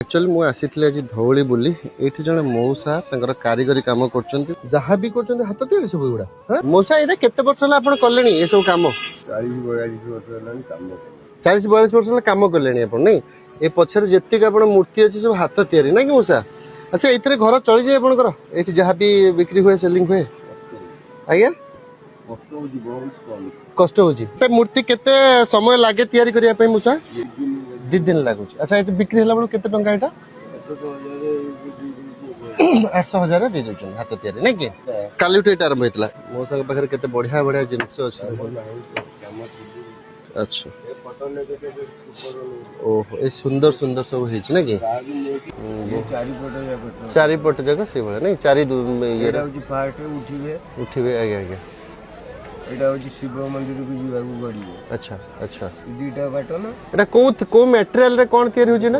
actually मु आसी आज धौली बुली ये जन मौसा कारीगरी काम कर जहाँ भी कर हाथ तैयारी सब गुड़ा मौसा ये केते वर्ष है कले ये सब कम 40-42 वर्ष कम कले नहीं ये पछर जी आप मूर्ति अच्छी सब हाथ तैयारी ना कि मौसा अच्छा ये घर चली जाए आपंकर ये जहाँ भी बिक्री हुए सेलिंग हुए आज्ञा कष्ट हो मूर्ति केते समय लगे तैयारी करने मौसा 2 दिन लगुच अच्छा ये बिक्री है बेलू केते टंका एटा 800,000 दे दउछन हाथ तैयारी नहीं कि काली उठे आरंभ होता मो संग पाखे केते बढ़िया बढ़िया जिनस अच्छा ओहो ये सुंदर सुंदर सब है ना कि चारिपट जगह से नहीं चारि उठिबे आगे आगे एटा होची शिव मंदिर को जीवाकू पड़िबो अच्छा अच्छा दीटा बाट ना एटा को मटेरियल रे कोन तयारी होची ना